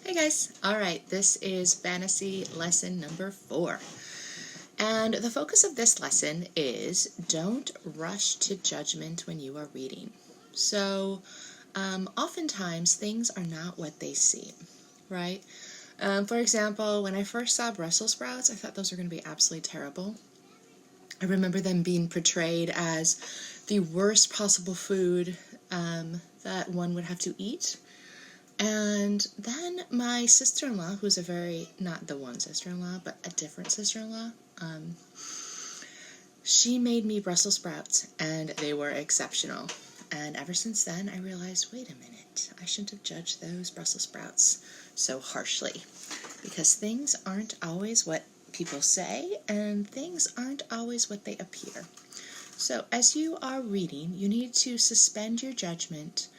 Hey guys! Alright, this is fantasy lesson number 4. And the focus of this lesson is don't rush to judgment when you are reading. So, oftentimes things are not what they seem, right? For example, when I first saw Brussels sprouts, I thought those were going to be absolutely terrible. I remember them being portrayed as the worst possible food that one would have to eat. And then my sister-in-law, who's not the one sister-in-law, but a different sister-in-law, she made me Brussels sprouts, and they were exceptional. And ever since then, I realized, wait a minute, I shouldn't have judged those Brussels sprouts so harshly. Because things aren't always what people say, and things aren't always what they appear. So as you are reading, you need to suspend your judgment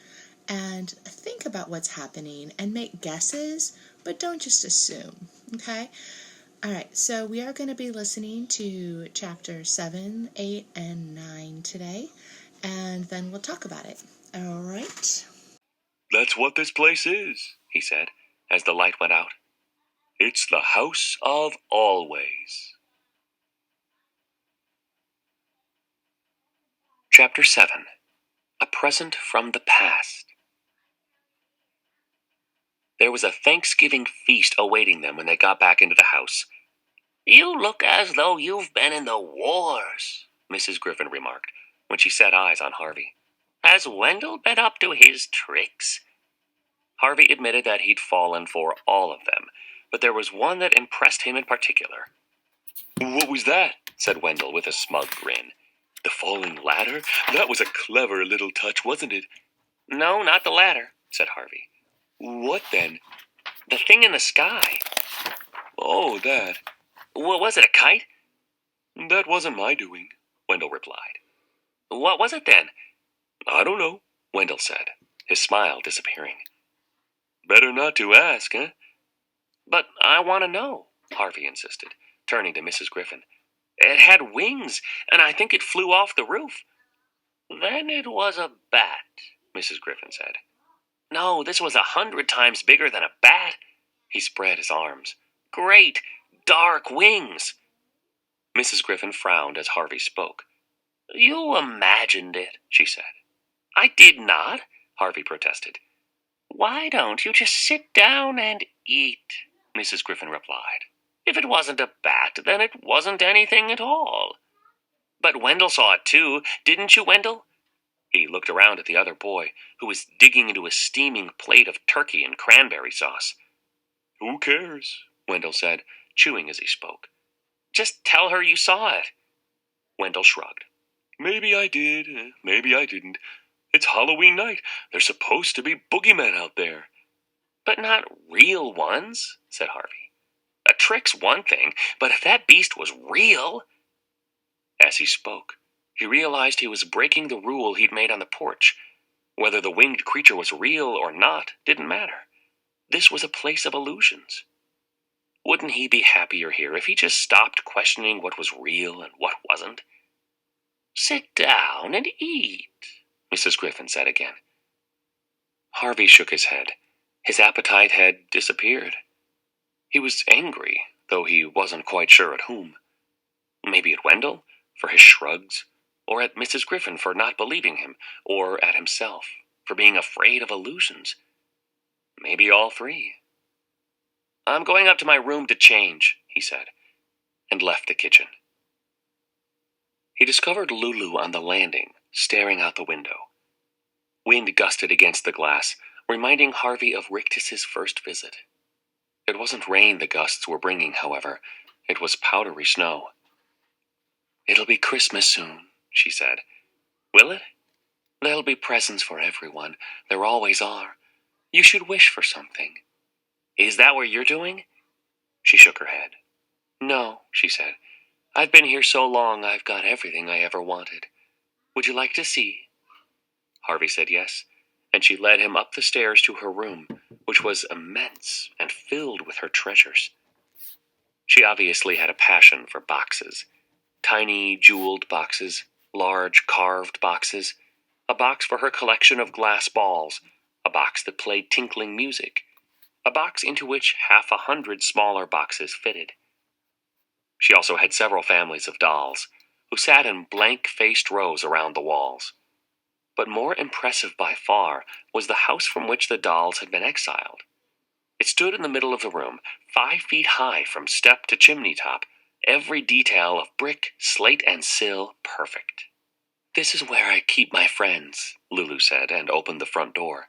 and think about what's happening and make guesses, but don't just assume, okay? All right, so we are going to be listening to chapter 7, 8, and 9 today, and then we'll talk about it. All right? "That's what this place is," he said, as the light went out. "It's the house of always." Chapter 7. A Present from the Past. There was a Thanksgiving feast awaiting them when they got back into the house. "You look as though you've been in the wars," Mrs. Griffin remarked, when she set eyes on Harvey. "Has Wendell been up to his tricks?" Harvey admitted that he'd fallen for all of them, but there was one that impressed him in particular. "What was that?" said Wendell with a smug grin. "The falling ladder? That was a clever little touch, wasn't it?" "No, not the ladder," said Harvey. "What then?" "The thing in the sky." "Oh, that." Was it a kite?" "That wasn't my doing," Wendell replied. "What was it then?" "I don't know," Wendell said, his smile disappearing. "Better not to ask, eh?" "But I want to know," Harvey insisted, turning to Mrs. Griffin. "It had wings, and I think it flew off the roof." "Then it was a bat," Mrs. Griffin said. "No, this was 100 times bigger than a bat." He spread his arms. "Great, dark wings." Mrs. Griffin frowned as Harvey spoke. "You imagined it," she said. "I did not," Harvey protested. "Why don't you just sit down and eat?" Mrs. Griffin replied. "If it wasn't a bat, then it wasn't anything at all." "But Wendell saw it too, didn't you, Wendell?" He looked around at the other boy, who was digging into a steaming plate of turkey and cranberry sauce. "Who cares?" Wendell said, chewing as he spoke. "Just tell her you saw it." Wendell shrugged. "Maybe I did, maybe I didn't. It's Halloween night. There's supposed to be boogeymen out there." "But not real ones," said Harvey. "A trick's one thing, but if that beast was real—" As he spoke, he realized he was breaking the rule he'd made on the porch. Whether the winged creature was real or not didn't matter. This was a place of illusions. Wouldn't he be happier here if he just stopped questioning what was real and what wasn't? "Sit down and eat," Mrs. Griffin said again. Harvey shook his head. His appetite had disappeared. He was angry, though he wasn't quite sure at whom. Maybe at Wendell, for his shrugs, or at Mrs. Griffin for not believing him, or at himself, for being afraid of illusions. Maybe all three. "I'm going up to my room to change," he said, and left the kitchen. He discovered Lulu on the landing, staring out the window. Wind gusted against the glass, reminding Harvey of Rictus's first visit. It wasn't rain the gusts were bringing, however. It was powdery snow. "It'll be Christmas soon," she said. "Will it?" "There'll be presents for everyone. There always are. You should wish for something." "Is that what you're doing?" She shook her head. "No," she said. "I've been here so long I've got everything I ever wanted. Would you like to see?" Harvey said yes, and she led him up the stairs to her room, which was immense and filled with her treasures. She obviously had a passion for boxes. Tiny jeweled boxes, large carved boxes, a box for her collection of glass balls, a box that played tinkling music, a box into which 100 smaller boxes fitted. She also had several families of dolls, who sat in blank-faced rows around the walls. But more impressive by far was the house from which the dolls had been exiled. It stood in the middle of the room, 5 feet high from step to chimney top, every detail of brick, slate, and sill perfect. "This is where I keep my friends," Lulu said, and opened the front door.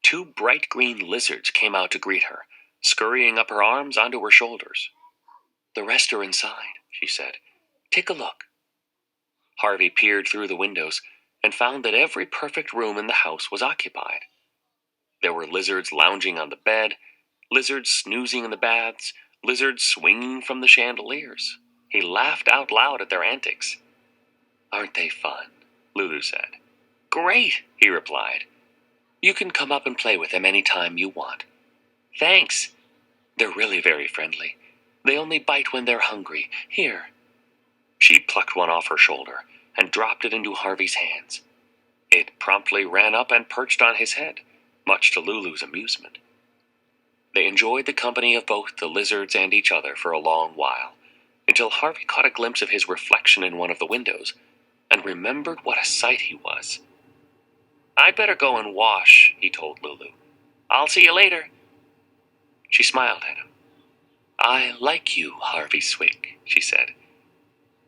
2 bright green lizards came out to greet her, scurrying up her arms onto her shoulders. "The rest are inside," she said. "Take a look." Harvey peered through the windows and found that every perfect room in the house was occupied. There were lizards lounging on the bed, lizards snoozing in the baths, lizards swinging from the chandeliers. He laughed out loud at their antics. "Aren't they fun?" Lulu said. "Great," he replied. "You can come up and play with them any time you want." "Thanks." "They're really very friendly. They only bite when they're hungry. Here." She plucked one off her shoulder and dropped it into Harvey's hands. It promptly ran up and perched on his head, much to Lulu's amusement. They enjoyed the company of both the lizards and each other for a long while, until Harvey caught a glimpse of his reflection in one of the windows, and remembered what a sight he was. "I'd better go and wash," he told Lulu. "I'll see you later." She smiled at him. "I like you, Harvey Swick," she said.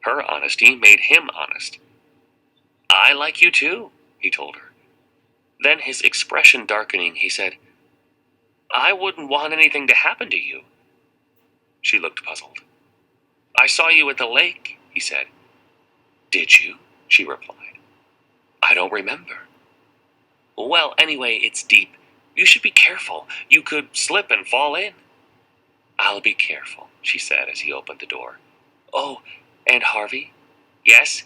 Her honesty made him honest. "I like you too," he told her. Then, his expression darkening, he said, "I wouldn't want anything to happen to you." She looked puzzled. "I saw you at the lake," he said. "Did you?" she replied. "I don't remember." "Well, anyway, it's deep. You should be careful. You could slip and fall in." "I'll be careful," she said as he opened the door. "Oh, and Harvey?" "Yes?"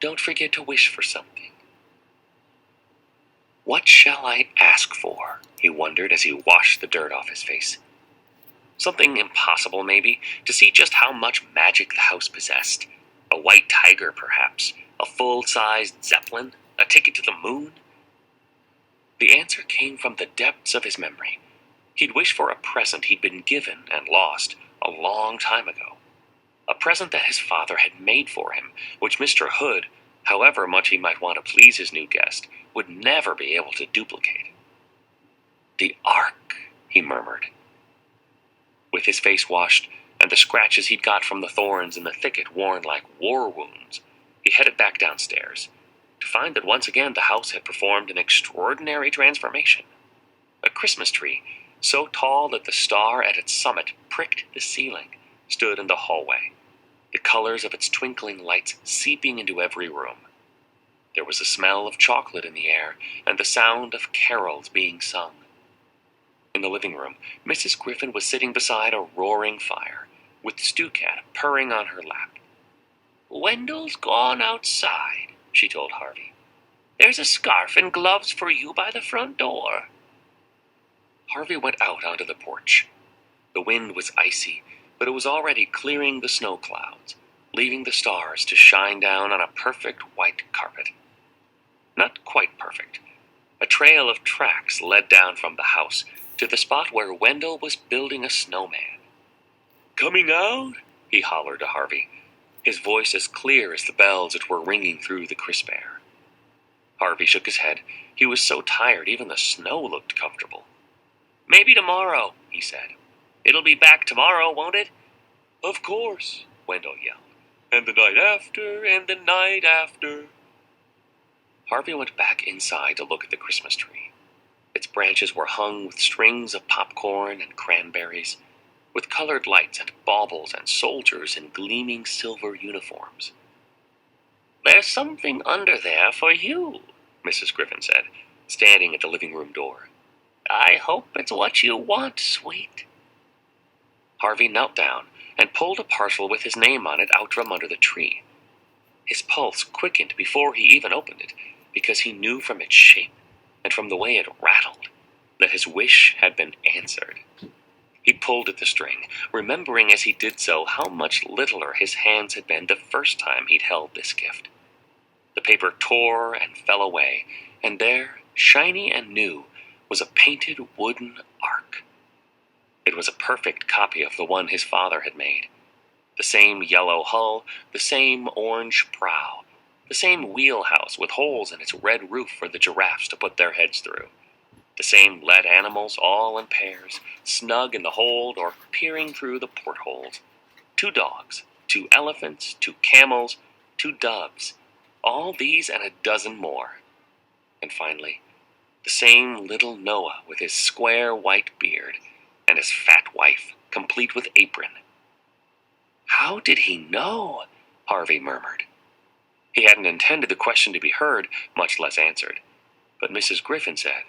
"Don't forget to wish for something." "What shall I ask for?" he wondered as he washed the dirt off his face. Something impossible, maybe, to see just how much magic the house possessed. A white tiger, perhaps. A full-sized Zeppelin. A ticket to the moon. The answer came from the depths of his memory. He'd wished for a present he'd been given and lost a long time ago. A present that his father had made for him, which Mr. Hood, however much he might want to please his new guest, would never be able to duplicate. "The Ark," he murmured. With his face washed, and the scratches he'd got from the thorns in the thicket worn like war wounds, he headed back downstairs, to find that once again the house had performed an extraordinary transformation. A Christmas tree, so tall that the star at its summit pricked the ceiling, stood in the hallway, the colors of its twinkling lights seeping into every room. There was a smell of chocolate in the air, and the sound of carols being sung. In the living room, Mrs. Griffin was sitting beside a roaring fire, with Stu Cat purring on her lap. "Wendell's gone outside," she told Harvey. "There's a scarf and gloves for you by the front door." Harvey went out onto the porch. The wind was icy, but it was already clearing the snow clouds, leaving the stars to shine down on a perfect white carpet. Not quite perfect. A trail of tracks led down from the house to the spot where Wendell was building a snowman. "Coming out?" he hollered to Harvey, his voice as clear as the bells that were ringing through the crisp air. Harvey shook his head. He was so tired even the snow looked comfortable. "Maybe tomorrow," he said. "It'll be back tomorrow, won't it?" "Of course," Wendell yelled. "And the night after, and the night after." Harvey went back inside to look at the Christmas tree. Its branches were hung with strings of popcorn and cranberries, with colored lights and baubles and soldiers in gleaming silver uniforms. "There's something under there for you," Mrs. Griffin said, standing at the living room door. "I hope it's what you want, sweet." Harvey knelt down and pulled a parcel with his name on it out from under the tree. His pulse quickened before he even opened it, because he knew from its shape, and from the way it rattled, that his wish had been answered. He pulled at the string, remembering as he did so how much littler his hands had been the first time he'd held this gift. The paper tore and fell away, and there, shiny and new, was a painted wooden ark. It was a perfect copy of the one his father had made. The same yellow hull, the same orange prow, the same wheelhouse with holes in its red roof for the giraffes to put their heads through. The same lead animals, all in pairs, snug in the hold or peering through the portholes. 2 dogs, 2 elephants, 2 camels, 2 doves, all these and a dozen more. And finally, the same little Noah with his square white beard, and his fat wife, complete with apron. How did he know? Harvey murmured. He hadn't intended the question to be heard, much less answered. But Mrs. Griffin said,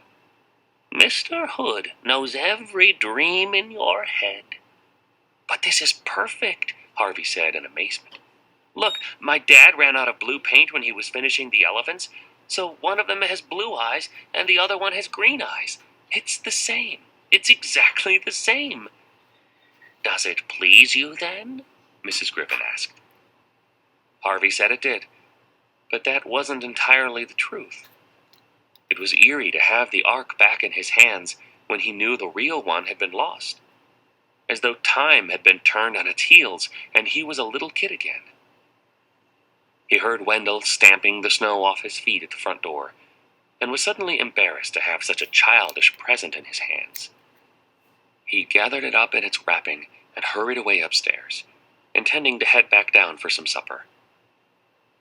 Mr. Hood knows every dream in your head. But this is perfect, Harvey said in amazement. Look, my dad ran out of blue paint when he was finishing the elephants, so one of them has blue eyes and the other one has green eyes. It's the same. It's exactly the same. Does it please you, then? Mrs. Griffin asked. Harvey said it did, but that wasn't entirely the truth. It was eerie to have the ark back in his hands when he knew the real one had been lost, as though time had been turned on its heels and he was a little kid again. He heard Wendell stamping the snow off his feet at the front door, and was suddenly embarrassed to have such a childish present in his hands. He gathered it up in its wrapping and hurried away upstairs, intending to head back down for some supper.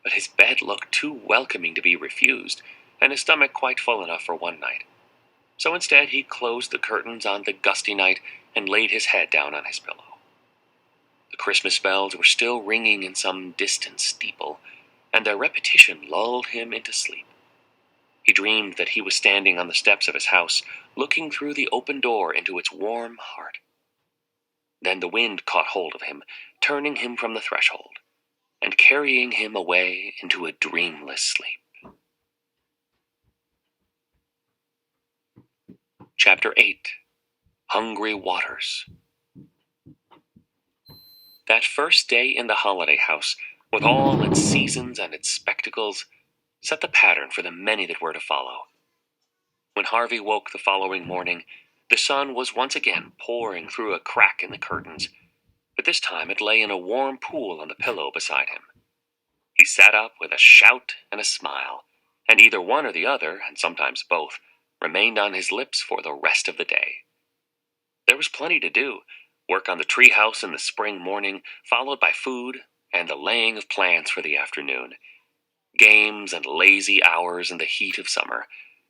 But his bed looked too welcoming to be refused, and his stomach quite full enough for one night. So instead he closed the curtains on the gusty night and laid his head down on his pillow. The Christmas bells were still ringing in some distant steeple, and their repetition lulled him into sleep. He dreamed that he was standing on the steps of his house, looking through the open door into its warm heart. Then the wind caught hold of him, turning him from the threshold, and carrying him away into a dreamless sleep. Chapter 8. Hungry Waters. That first day in the holiday house, with all its seasons and its spectacles, set the pattern for the many that were to follow. When Harvey woke the following morning, the sun was once again pouring through a crack in the curtains, but this time it lay in a warm pool on the pillow beside him. He sat up with a shout and a smile, and either one or the other, and sometimes both, remained on his lips for the rest of the day. There was plenty to do, work on the treehouse in the spring morning, followed by food and the laying of plans for the afternoon. Games and lazy hours in the heat of summer,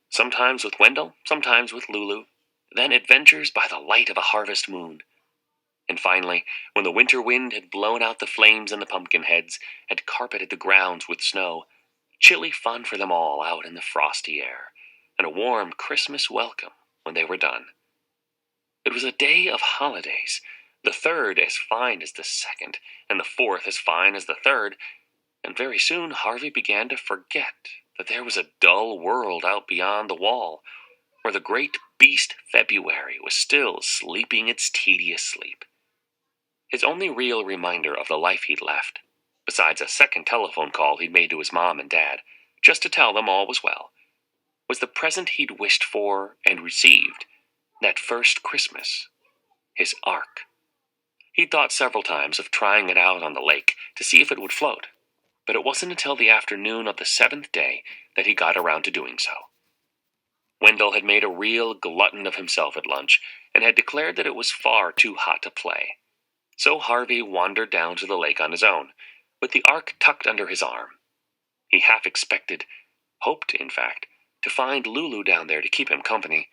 sometimes with Wendell, sometimes with Lulu, then adventures by the light of a harvest moon. And finally, when the winter wind had blown out the flames in the pumpkin heads and carpeted the grounds with snow, chilly fun for them all out in the frosty air, and a warm Christmas welcome when they were done. It was a day of holidays, the third as fine as the second, and the fourth as fine as the third, and very soon Harvey began to forget that there was a dull world out beyond the wall, where the great beast February was still sleeping its tedious sleep. His only real reminder of the life he'd left, besides a second telephone call he'd made to his mom and dad, just to tell them all was well, was the present he'd wished for and received that first Christmas, his ark. He'd thought several times of trying it out on the lake to see if it would float, but it wasn't until the afternoon of the 7th day that he got around to doing so. Wendell had made a real glutton of himself at lunch and had declared that it was far too hot to play. So Harvey wandered down to the lake on his own, with the ark tucked under his arm. He half expected, hoped in fact, to find Lulu down there to keep him company,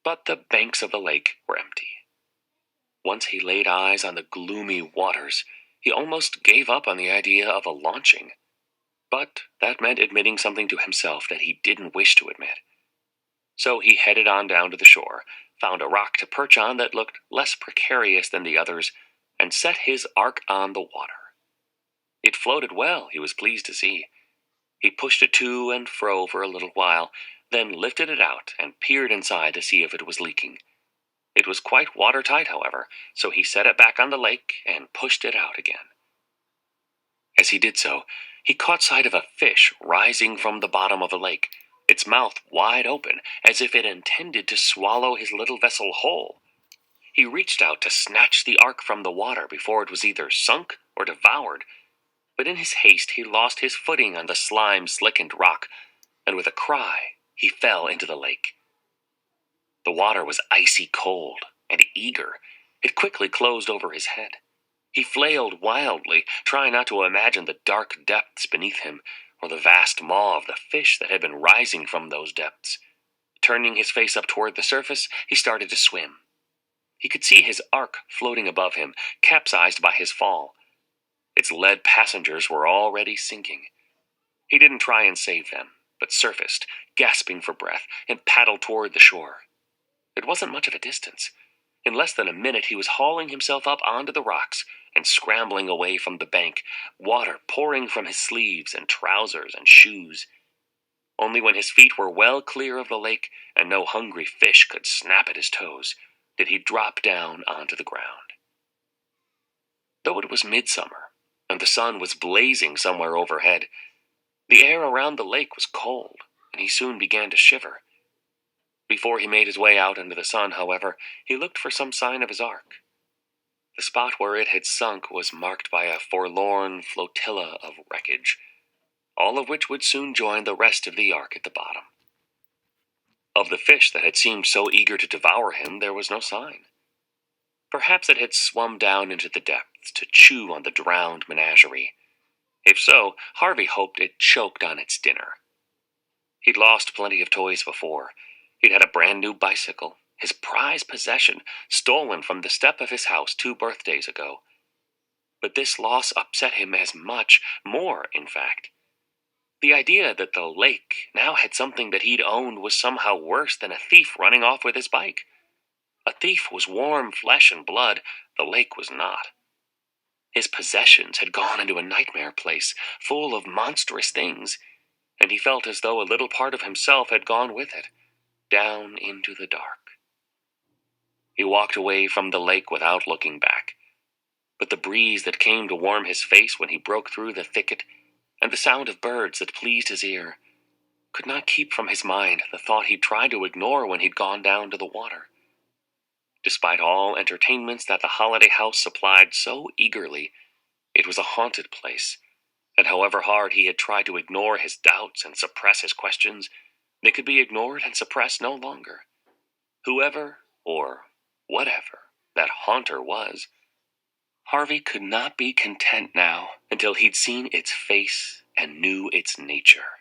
but the banks of the lake were empty. Once he laid eyes on the gloomy waters, he almost gave up on the idea of a launching. But that meant admitting something to himself that he didn't wish to admit. So he headed on down to the shore, found a rock to perch on that looked less precarious than the others, and set his ark on the water. It floated well, he was pleased to see. He pushed it to and fro for a little while, then lifted it out and peered inside to see if it was leaking. It was quite watertight, however, so he set it back on the lake and pushed it out again. As he did so, he caught sight of a fish rising from the bottom of the lake, its mouth wide open, as if it intended to swallow his little vessel whole. He reached out to snatch the ark from the water before it was either sunk or devoured, but in his haste he lost his footing on the slime-slickened rock, and with a cry he fell into the lake. The water was icy cold and eager. It quickly closed over his head. He flailed wildly, trying not to imagine the dark depths beneath him, or the vast maw of the fish that had been rising from those depths. Turning his face up toward the surface, he started to swim. He could see his ark floating above him, capsized by his fall. Its lead passengers were already sinking. He didn't try and save them, but surfaced, gasping for breath, and paddled toward the shore. It wasn't much of a distance. In less than a minute, he was hauling himself up onto the rocks and scrambling away from the bank, water pouring from his sleeves and trousers and shoes. Only when his feet were well clear of the lake and no hungry fish could snap at his toes did he drop down onto the ground. Though it was midsummer, and the sun was blazing somewhere overhead, the air around the lake was cold, and he soon began to shiver. Before he made his way out into the sun, however, he looked for some sign of his ark. The spot where it had sunk was marked by a forlorn flotilla of wreckage, all of which would soon join the rest of the ark at the bottom. Of the fish that had seemed so eager to devour him, there was no sign. Perhaps it had swum down into the depths to chew on the drowned menagerie. If so, Harvey hoped it choked on its dinner. He'd lost plenty of toys before. He'd had a brand new bicycle, his prized possession, stolen from the step of his house 2 birthdays ago. But this loss upset him as much, more, in fact. The idea that the lake now had something that he'd owned was somehow worse than a thief running off with his bike. A thief was warm flesh and blood, the lake was not. His possessions had gone into a nightmare place, full of monstrous things, and he felt as though a little part of himself had gone with it, down into the dark. He walked away from the lake without looking back, but the breeze that came to warm his face when he broke through the thicket, and the sound of birds that pleased his ear, could not keep from his mind the thought he'd tried to ignore when he'd gone down to the water. Despite all entertainments that the holiday house supplied so eagerly, it was a haunted place, and however hard he had tried to ignore his doubts and suppress his questions, they could be ignored and suppressed no longer. Whoever, or whatever, that haunter was, Harvey could not be content now until he'd seen its face and knew its nature.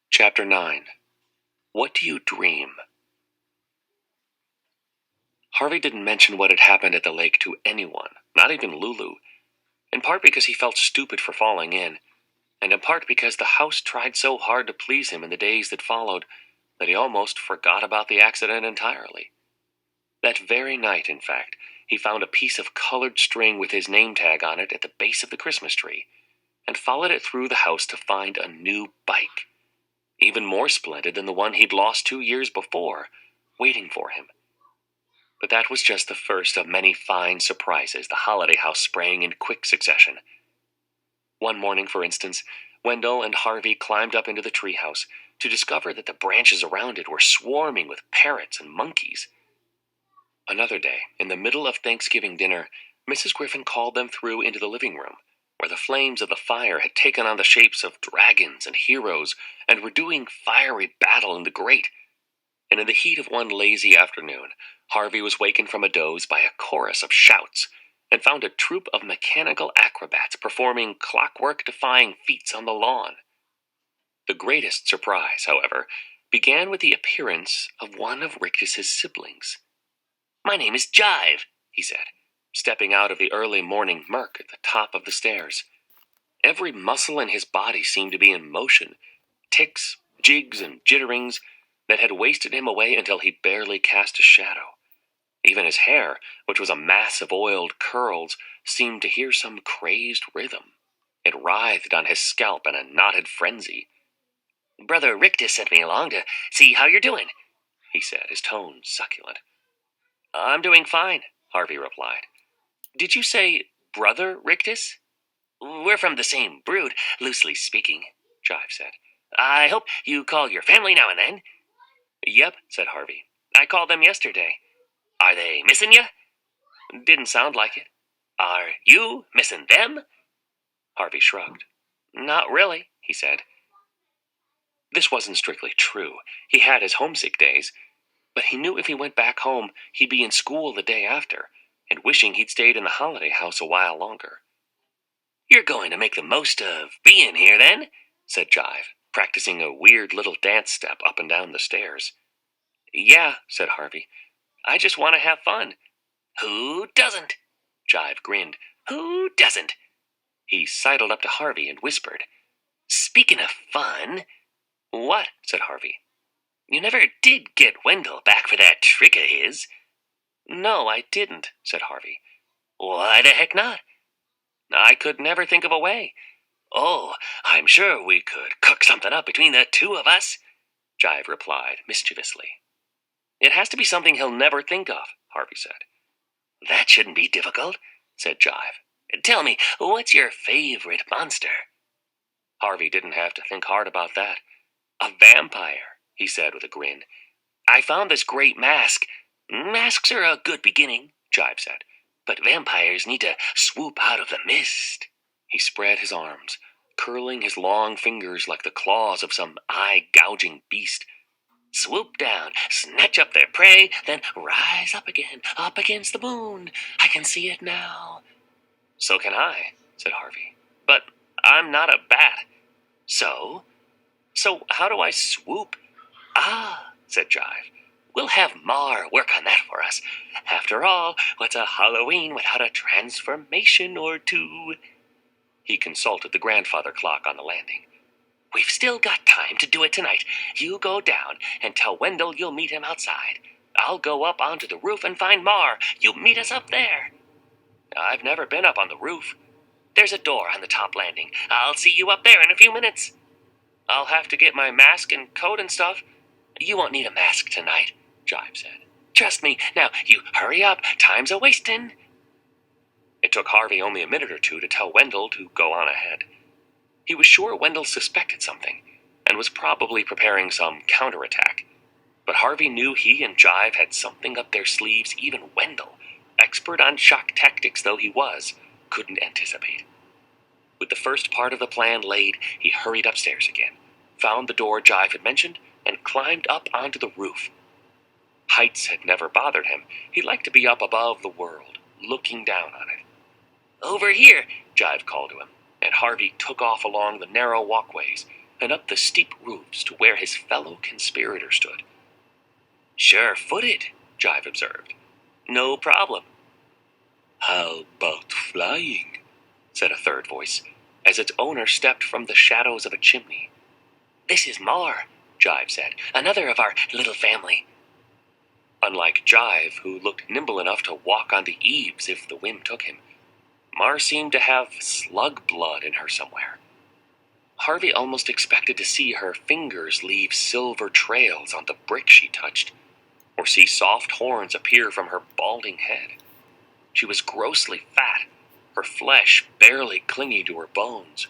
Chapter 9. What do you dream? Harvey didn't mention what had happened at the lake to anyone, not even Lulu, in part because he felt stupid for falling in, and in part because the house tried so hard to please him in the days that followed that he almost forgot about the accident entirely. That very night, in fact, he found a piece of colored string with his name tag on it at the base of the Christmas tree, and followed it through the house to find a new bike, even more splendid than the one he'd lost 2 years before, waiting for him. But that was just the first of many fine surprises the holiday house sprang in quick succession. One morning, for instance, Wendell and Harvey climbed up into the treehouse to discover that the branches around it were swarming with parrots and monkeys. Another day, in the middle of Thanksgiving dinner, Mrs. Griffin called them through into the living room, where the flames of the fire had taken on the shapes of dragons and heroes and were doing fiery battle in the grate. And in the heat of one lazy afternoon, Harvey was wakened from a doze by a chorus of shouts, and found a troupe of mechanical acrobats performing clockwork-defying feats on the lawn. The greatest surprise, however, began with the appearance of one of Rictus's siblings. "My name is Jive," he said, stepping out of the early morning murk at the top of the stairs. Every muscle in his body seemed to be in motion, ticks, jigs, and jitterings that had wasted him away until he barely cast a shadow. Even his hair, which was a mass of oiled curls, seemed to hear some crazed rhythm. It writhed on his scalp in a knotted frenzy. "Brother Rictus sent me along to see how you're doing," he said, his tone succulent. "I'm doing fine," Harvey replied. "Did you say Brother Rictus?" "We're from the same brood, loosely speaking," Jive said. "I hope you call your family now and then." Yep, said Harvey. I called them yesterday. Are they missing you? Didn't sound like it. Are you missing them? Harvey shrugged. Not really, he said. This wasn't strictly true. He had his homesick days, but he knew if he went back home, he'd be in school the day after, and wishing he'd stayed in the holiday house a while longer. You're going to make the most of being here, then? Said Jive, practicing a weird little dance step up and down the stairs. Yeah, said Harvey. I just want to have fun. Who doesn't? Jive grinned. Who doesn't? He sidled up to Harvey and whispered, Speaking of fun. What? Said Harvey. You never did get Wendell back for that trick of his. No, I didn't, said Harvey. Why the heck not? I could never think of a way. Oh, I'm sure we could cook something up between the two of us, Jive replied mischievously. It has to be something he'll never think of, Harvey said. That shouldn't be difficult, said Jive. Tell me, what's your favorite monster? Harvey didn't have to think hard about that. A vampire, he said with a grin. I found this great mask. Masks are a good beginning, Jive said, but vampires need to swoop out of the mist. He spread his arms, curling his long fingers like the claws of some eye-gouging beast. Swoop down, snatch up their prey, then rise up again, up against the moon. I can see it now. So can I, said Harvey. But I'm not a bat. So how do I swoop? Ah, said Jive. We'll have Mar work on that for us. After all, what's a Halloween without a transformation or two? He consulted the grandfather clock on the landing. We've still got time to do it tonight. You go down and tell Wendell you'll meet him outside. I'll go up onto the roof and find Mar. You meet us up there. I've never been up on the roof. There's a door on the top landing. I'll see you up there in a few minutes. I'll have to get my mask and coat and stuff. You won't need a mask tonight, Jive said. Trust me. Now, you hurry up. Time's a-wasting. It took Harvey only a minute or two to tell Wendell to go on ahead. He was sure Wendell suspected something, and was probably preparing some counterattack. But Harvey knew he and Jive had something up their sleeves even Wendell, expert on shock tactics though he was, couldn't anticipate. With the first part of the plan laid, he hurried upstairs again, found the door Jive had mentioned, and climbed up onto the roof. Heights had never bothered him. He liked to be up above the world, looking down on it. Over here, Jive called to him, and Harvey took off along the narrow walkways and up the steep roofs to where his fellow conspirator stood. Sure-footed, Jive observed. No problem. How about flying? Said a third voice, as its owner stepped from the shadows of a chimney. This is Mar, Jive said, another of our little family. Unlike Jive, who looked nimble enough to walk on the eaves if the whim took him, Mar seemed to have slug blood in her somewhere. Harvey almost expected to see her fingers leave silver trails on the brick she touched, or see soft horns appear from her balding head. She was grossly fat, her flesh barely clinging to her bones.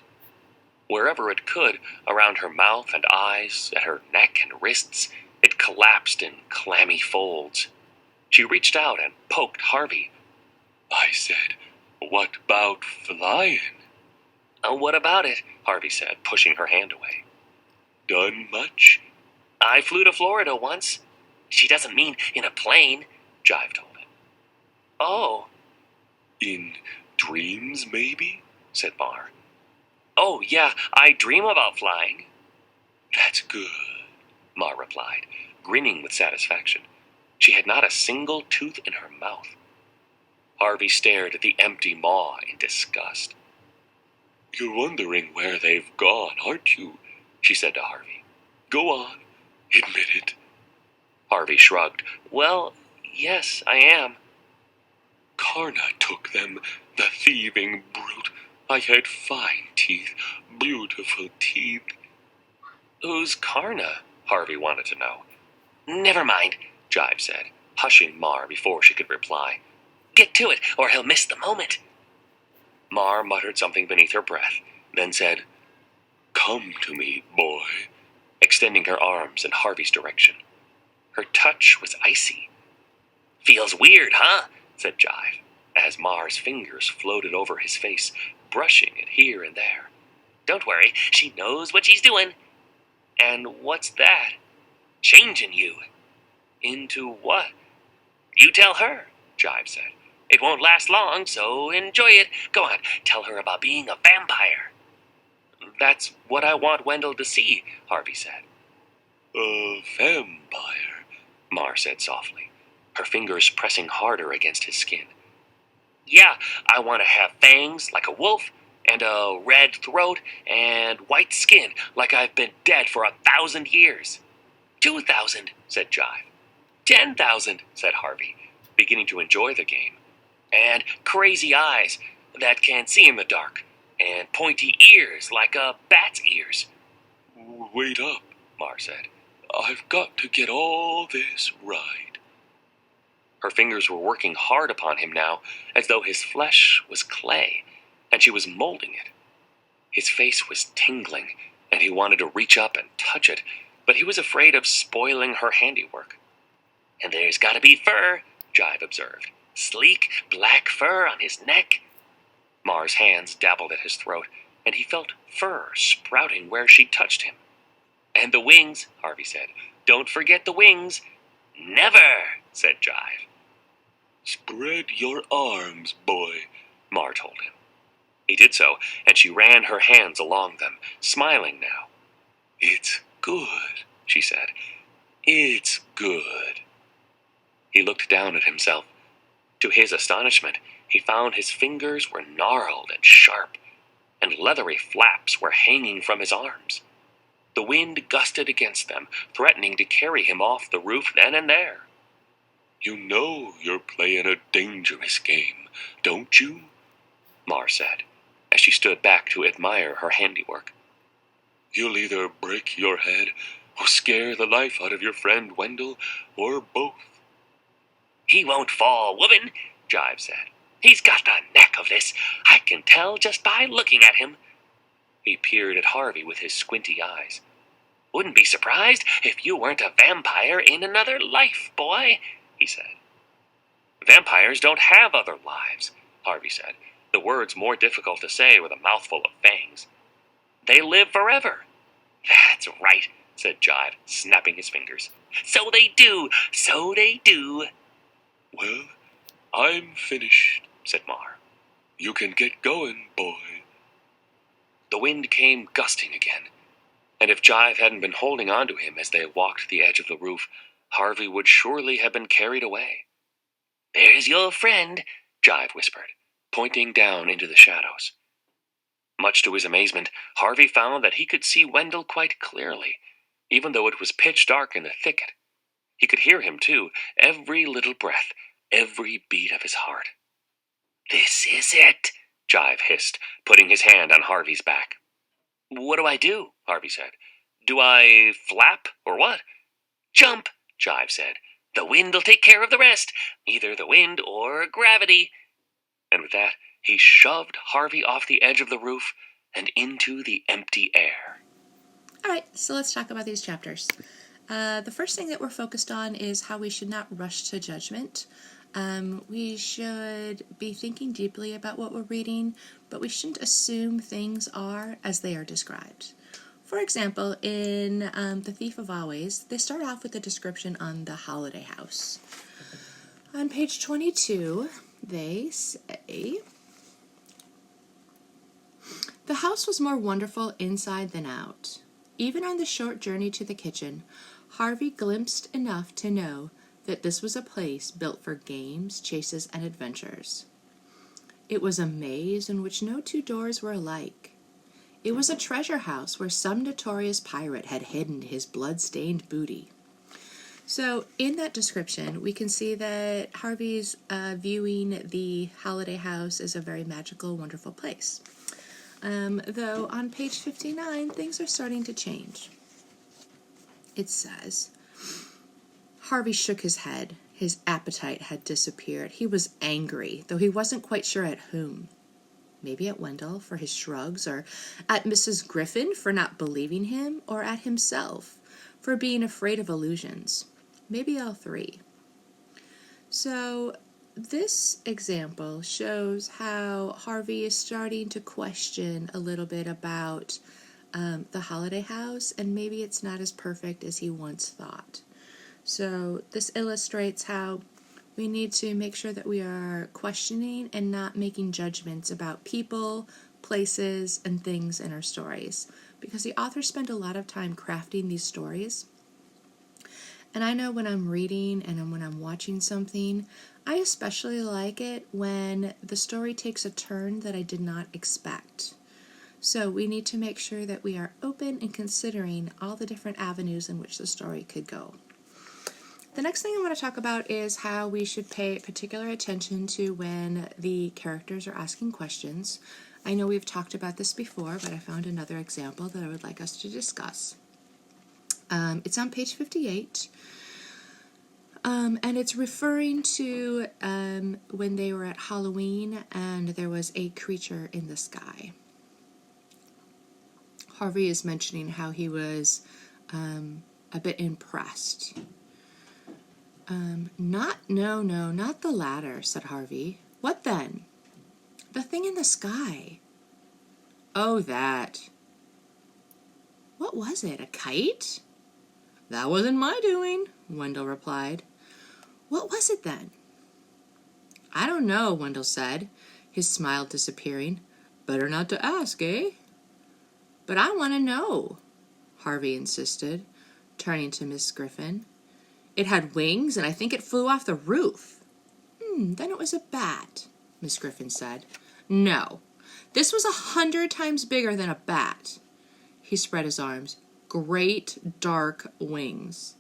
Wherever it could, around her mouth and eyes, at her neck and wrists, it collapsed in clammy folds. She reached out and poked Harvey. I said, what about flying? What about it? Harvey said, pushing her hand away. Done much? I flew to Florida once. She doesn't mean in a plane, Jive told him. Oh. In dreams, maybe? Said Mar. Oh, yeah, I dream about flying. That's good, Mar replied, grinning with satisfaction. She had not a single tooth in her mouth. Harvey stared at the empty maw in disgust. You're wondering where they've gone, aren't you? She said to Harvey. Go on, admit it. Harvey shrugged. Well, yes, I am. Karna took them, the thieving brute. I had fine teeth, beautiful teeth. Who's Karna? Harvey wanted to know. Never mind, Jive said, hushing Mar before she could reply. Get to it, or he'll miss the moment. Mar muttered something beneath her breath, then said, Come to me, boy, extending her arms in Harvey's direction. Her touch was icy. "Feels weird, huh?" said Jive, as Mar's fingers floated over his face, brushing it here and there. "Don't worry, she knows what she's doing." "And what's that?" "Changing you." "Into what?" "You tell her," Jive said. "It won't last long, so enjoy it. Go on, tell her about being a vampire." "That's what I want Wendell to see," Harvey said. "A vampire," Mar said softly, her fingers pressing harder against his skin. "Yeah, I want to have fangs like a wolf, and a red throat, and white skin like I've been dead for 1,000 years. 2,000, said Jive. 10,000, said Harvey, beginning to enjoy the game. And crazy eyes that can see in the dark, and pointy ears like a bat's ears. "Wait up," Mar said. "I've got to get all this right." Her fingers were working hard upon him now, as though his flesh was clay, and she was molding it. His face was tingling, and he wanted to reach up and touch it, but he was afraid of spoiling her handiwork. "And there's got to be fur," Jive observed. "Sleek, black fur on his neck." Mar's hands dabbled at his throat, and he felt fur sprouting where she touched him. "And the wings," Harvey said. "Don't forget the wings." "Never," said Jive. "Spread your arms, boy," Mar told him. He did so, and she ran her hands along them, smiling now. "It's good," she said. "It's good." He looked down at himself. To his astonishment, he found his fingers were gnarled and sharp, and leathery flaps were hanging from his arms. The wind gusted against them, threatening to carry him off the roof then and there. "You know you're playing a dangerous game, don't you?" Mar said, as she stood back to admire her handiwork. "You'll either break your head or scare the life out of your friend Wendell, or both." "He won't fall, woman," Jive said. "He's got the knack of this. I can tell just by looking at him." He peered at Harvey with his squinty eyes. "Wouldn't be surprised if you weren't a vampire in another life, boy," he said. "Vampires don't have other lives," Harvey said, the words more difficult to say with a mouthful of fangs. "They live forever." "That's right," said Jive, snapping his fingers. "So they do, so they do." "Well, I'm finished," said Mar. "You can get going, boy." The wind came gusting again, and if Jive hadn't been holding on to him as they walked the edge of the roof, Harvey would surely have been carried away. "There's your friend," Jive whispered, pointing down into the shadows. Much to his amazement, Harvey found that he could see Wendell quite clearly, even though it was pitch dark in the thicket. He could hear him, too, every little breath, every beat of his heart. "This is it," Jive hissed, putting his hand on Harvey's back. "What do I do?" Harvey said. "Do I flap, or what?" "Jump," Jive said. "The wind'll take care of the rest, either the wind or gravity." And with that, he shoved Harvey off the edge of the roof and into the empty air. All right, so let's talk about these chapters. The first thing that we're focused on is how we should not rush to judgment. We should be thinking deeply about what we're reading, but we shouldn't assume things are as they are described. For example, in The Thief of Always, they start off with a description on the holiday house. On page 22, they say, "The house was more wonderful inside than out. Even on the short journey to the kitchen, Harvey glimpsed enough to know that this was a place built for games, chases, and adventures. It was a maze in which no two doors were alike. It was a treasure house where some notorious pirate had hidden his blood-stained booty." So in that description, we can see that Harvey's viewing the holiday house as a very magical, wonderful place. Though on page 59, things are starting to change. It says, Harvey shook his head. His appetite had disappeared. He was angry, though he wasn't quite sure at whom. Maybe at Wendell for his shrugs, or at Mrs. Griffin for not believing him, or at himself for being afraid of illusions. maybe all three. So this example shows how Harvey is starting to question a little bit about the holiday house, and maybe it's not as perfect as he once thought. So this illustrates how we need to make sure that we are questioning and not making judgments about people, places, and things in our stories, because the authors spend a lot of time crafting these stories. And I know when I'm reading and when I'm watching something, I especially like it when the story takes a turn that I did not expect. So we need to make sure that we are open and considering all the different avenues in which the story could go. The next thing I want to talk about is how we should pay particular attention to when the characters are asking questions. I know we've talked about this before, but I found another example that I would like us to discuss. It's on page 58, and it's referring to when they were at Halloween and there was a creature in the sky. Harvey is mentioning how he was a bit impressed. Not the latter, said Harvey. What then? The thing in the sky. Oh, that. What was it, a kite? That wasn't my doing, Wendell replied. What was it then? I don't know, Wendell said, his smile disappearing. Better not to ask, eh? But I want to know, Harvey insisted, turning to Miss Griffin. It had wings, and I think it flew off the roof. Then it was a bat, Miss Griffin said. No, this was 100 times bigger than a bat. He spread his arms. Great dark wings.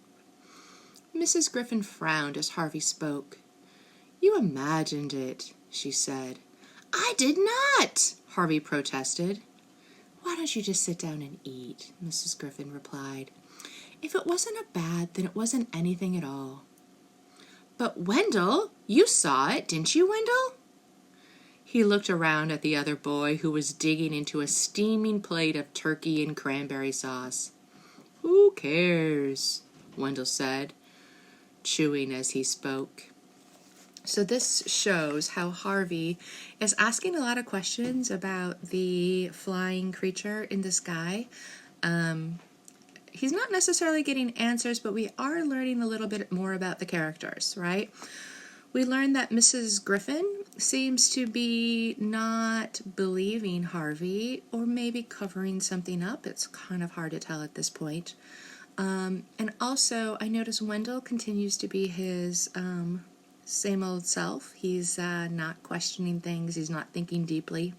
Mrs. Griffin frowned as Harvey spoke. You imagined it, she said. I did not, Harvey protested. Why don't you just sit down and eat, Mrs. Griffin replied. If it wasn't a bat, then it wasn't anything at all. But Wendell, you saw it, didn't you, Wendell? He looked around at the other boy who was digging into a steaming plate of turkey and cranberry sauce. Who cares? Wendell said, chewing as he spoke. So this shows how Harvey is asking a lot of questions about the flying creature in the sky. He's not necessarily getting answers, but we are learning a little bit more about the characters, right? We learned that Mrs. Griffin seems to be not believing Harvey, or maybe covering something up. It's kind of hard to tell at this point. And also, I notice Wendell continues to be his same old self. He's not questioning things. He's not thinking deeply,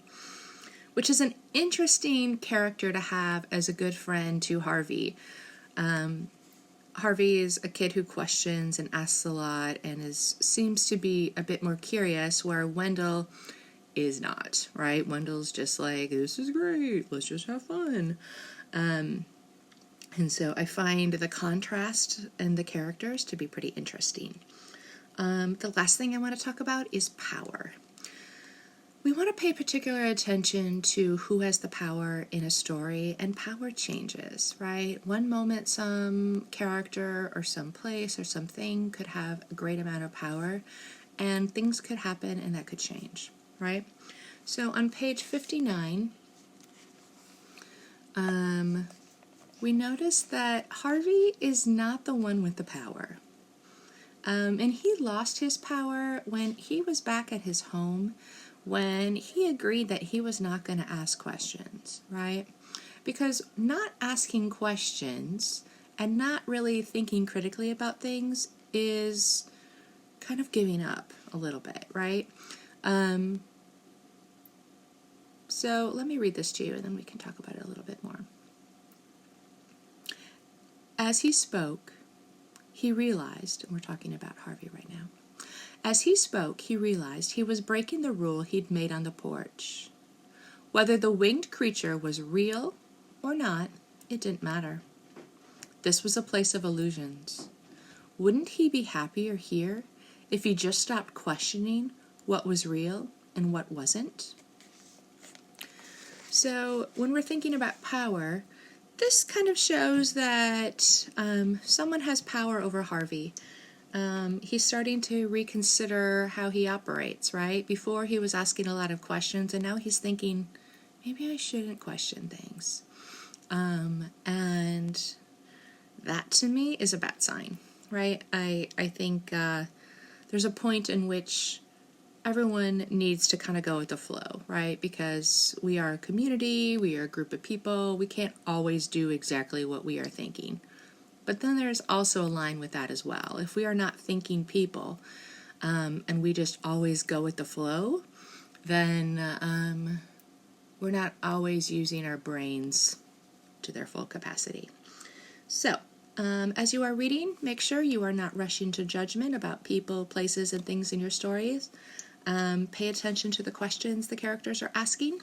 which is an interesting character to have as a good friend to Harvey. Harvey is a kid who questions and asks a lot and seems to be a bit more curious, where Wendell is not, right? Wendell's just like, this is great, let's just have fun. And so I find the contrast in the characters to be pretty interesting. The last thing I want to talk about is power. We want to pay particular attention to who has the power in a story, and power changes, right? One moment some character or some place or something could have a great amount of power, and things could happen and that could change, right? So on page 59, we notice that Harvey is not the one with the power. And he lost his power when he was back at his home, when he agreed that he was not going to ask questions, right? Because not asking questions and not really thinking critically about things is kind of giving up a little bit, right? So let me read this to you and then we can talk about it a little bit more. As he spoke, he realized, and we're talking about Harvey right now, as he spoke, he realized he was breaking the rule he'd made on the porch. Whether the winged creature was real or not, it didn't matter. This was a place of illusions. Wouldn't he be happier here if he just stopped questioning what was real and what wasn't? So when we're thinking about power, this kind of shows that someone has power over Harvey. He's starting to reconsider how he operates, right? Before he was asking a lot of questions, and now he's thinking, maybe I shouldn't question things. And that to me is a bad sign, right? I think there's a point in which everyone needs to kind of go with the flow, right? Because we are a community, we are a group of people, we can't always do exactly what we are thinking. But then there's also a line with that as well. If we are not thinking people, and we just always go with the flow, then we're not always using our brains to their full capacity. So, as you are reading, make sure you are not rushing to judgment about people, places, and things in your stories. Pay attention to the questions the characters are asking,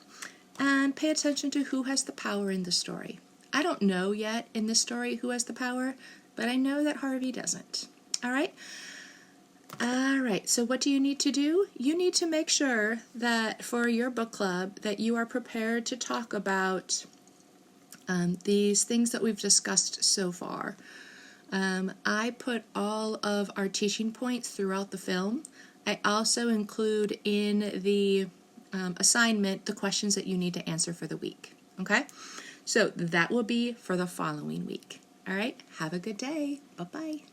and pay attention to who has the power in the story. I don't know yet in this story who has the power, but I know that Harvey doesn't. All right? All right, so what do you need to do? You need to make sure that for your book club that you are prepared to talk about these things that we've discussed so far. I put all of our teaching points throughout the film. I also include in the assignment the questions that you need to answer for the week. Okay? So that will be for the following week. All right? Have a good day. Bye-bye.